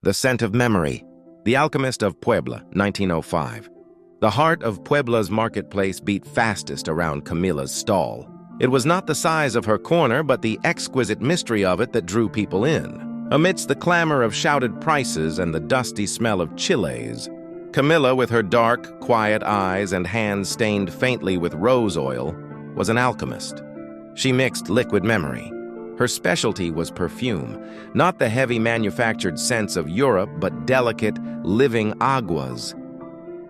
The Scent of Memory, The Alchemist of Puebla, 1905. The heart of Puebla's marketplace beat fastest around Camilla's stall. It was not the size of her corner, but the exquisite mystery of it that drew people in. Amidst the clamor of shouted prices and the dusty smell of chiles, Camilla, with her dark, quiet eyes and hands stained faintly with rose oil, was an alchemist. She mixed liquid memory. Her specialty was perfume, not the heavy manufactured scents of Europe, but delicate, living aguas.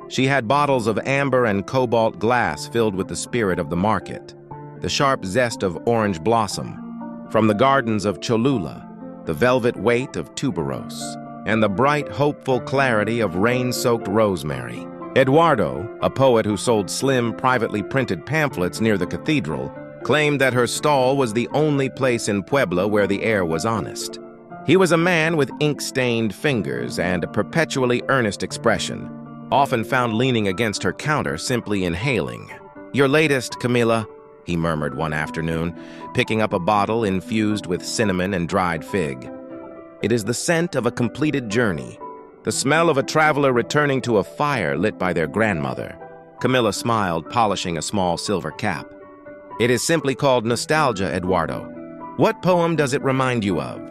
She had bottles of amber and cobalt glass filled with the spirit of the market, the sharp zest of orange blossom, from the gardens of Cholula, the velvet weight of tuberose, and the bright, hopeful clarity of rain-soaked rosemary. Eduardo, a poet who sold slim, privately printed pamphlets near the cathedral, claimed that her stall was the only place in Puebla where the air was honest. He was a man with ink-stained fingers and a perpetually earnest expression, often found leaning against her counter, simply inhaling. "Your latest, Camilla," he murmured one afternoon, picking up a bottle infused with cinnamon and dried fig. "It is the scent of a completed journey, the smell of a traveler returning to a fire lit by their grandmother." Camilla smiled, polishing a small silver cap. "It is simply called nostalgia, Eduardo. What poem does it remind you of?"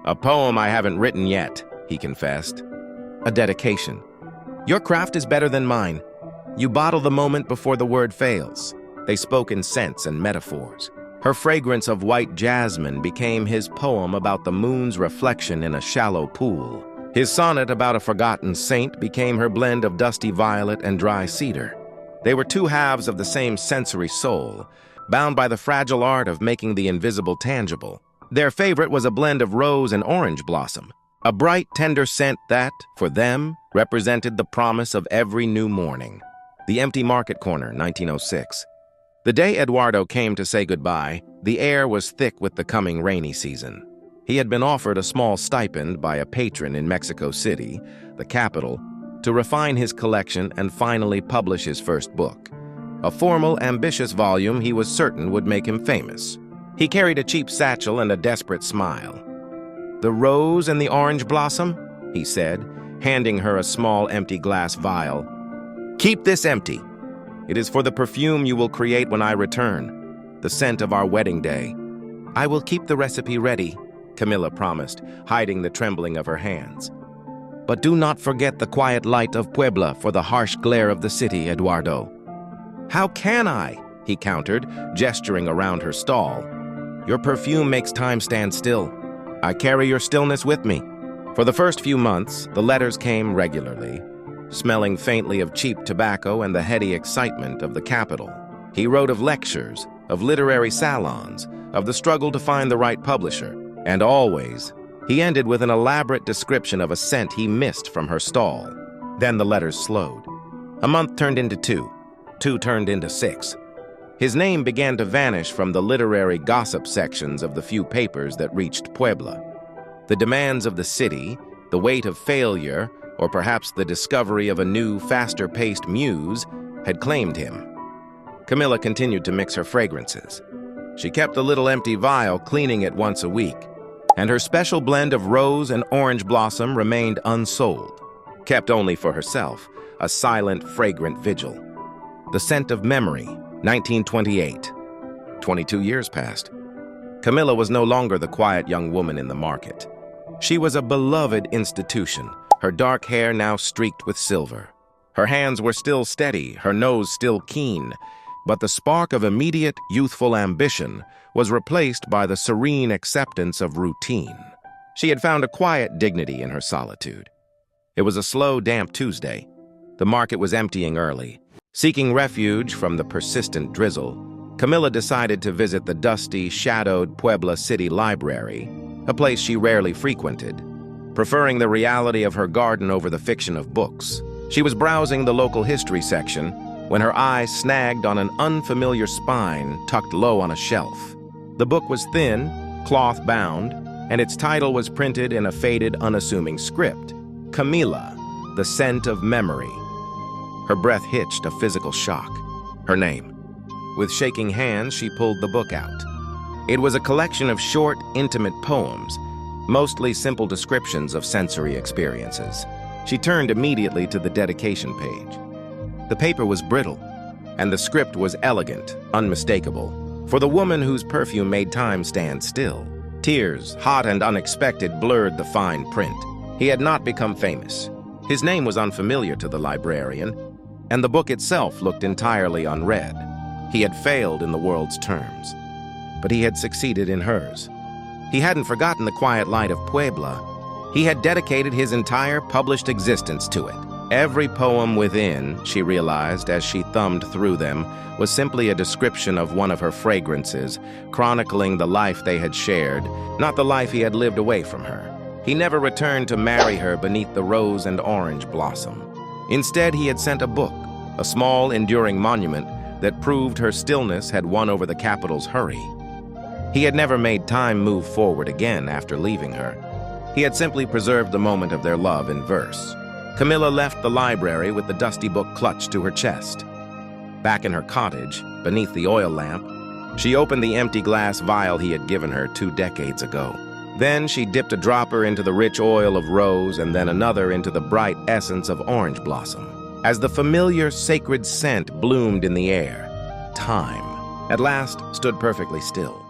"A poem I haven't written yet," he confessed. "A dedication. Your craft is better than mine. You bottle the moment before the word fails." They spoke in scents and metaphors. Her fragrance of white jasmine became his poem about the moon's reflection in a shallow pool. His sonnet about a forgotten saint became her blend of dusty violet and dry cedar. They were two halves of the same sensory soul, bound by the fragile art of making the invisible tangible. Their favorite was a blend of rose and orange blossom, a bright, tender scent that, for them, represented the promise of every new morning. The Empty Market Corner, 1906. The day Eduardo came to say goodbye, the air was thick with the coming rainy season. He had been offered a small stipend by a patron in Mexico City, the capital, to refine his collection and finally publish his first book. A formal, ambitious volume he was certain would make him famous. He carried a cheap satchel and a desperate smile. "The rose and the orange blossom?" he said, handing her a small empty glass vial. "Keep this empty. It is for the perfume you will create when I return, the scent of our wedding day." "I will keep the recipe ready," Camilla promised, hiding the trembling of her hands. "But do not forget the quiet light of Puebla for the harsh glare of the city, Eduardo." "How can I?" he countered, gesturing around her stall. "Your perfume makes time stand still. I carry your stillness with me." For the first few months, the letters came regularly, smelling faintly of cheap tobacco and the heady excitement of the capital. He wrote of lectures, of literary salons, of the struggle to find the right publisher, and always, he ended with an elaborate description of a scent he missed from her stall. Then the letters slowed. A month turned into two. Two turned into 6. His name began to vanish from the literary gossip sections of the few papers that reached Puebla. The demands of the city, the weight of failure, or perhaps the discovery of a new, faster-paced muse, had claimed him. Camilla continued to mix her fragrances. She kept the little empty vial, cleaning it once a week, and her special blend of rose and orange blossom remained unsold, kept only for herself, a silent, fragrant vigil. The Scent of Memory, 1928. 22 years passed. Camilla was no longer the quiet young woman in the market. She was a beloved institution, her dark hair now streaked with silver. Her hands were still steady, her nose still keen, but the spark of immediate, youthful ambition was replaced by the serene acceptance of routine. She had found a quiet dignity in her solitude. It was a slow, damp Tuesday. The market was emptying early. Seeking refuge from the persistent drizzle, Camilla decided to visit the dusty, shadowed Puebla City Library, a place she rarely frequented, preferring the reality of her garden over the fiction of books. She was browsing the local history section when her eye snagged on an unfamiliar spine tucked low on a shelf. The book was thin, cloth-bound, and its title was printed in a faded, unassuming script, Camilla, The Scent of Memory. Her breath hitched a physical shock. Her name. With shaking hands, she pulled the book out. It was a collection of short, intimate poems, mostly simple descriptions of sensory experiences. She turned immediately to the dedication page. The paper was brittle, and the script was elegant, unmistakable, for the woman whose perfume made time stand still. Tears, hot and unexpected, blurred the fine print. He had not become famous. His name was unfamiliar to the librarian, and the book itself looked entirely unread. He had failed in the world's terms, but he had succeeded in hers. He hadn't forgotten the quiet light of Puebla. He had dedicated his entire published existence to it. Every poem within, she realized as she thumbed through them, was simply a description of one of her fragrances, chronicling the life they had shared, not the life he had lived away from her. He never returned to marry her beneath the rose and orange blossom. Instead, he had sent a book, a small, enduring monument that proved her stillness had won over the capital's hurry. He had never made time move forward again after leaving her. He had simply preserved the moment of their love in verse. Camilla left the library with the dusty book clutched to her chest. Back in her cottage, beneath the oil lamp, she opened the empty glass vial he had given her 2 decades ago. Then she dipped a dropper into the rich oil of rose and then another into the bright essence of orange blossom. As the familiar sacred scent bloomed in the air, time, at last, stood perfectly still.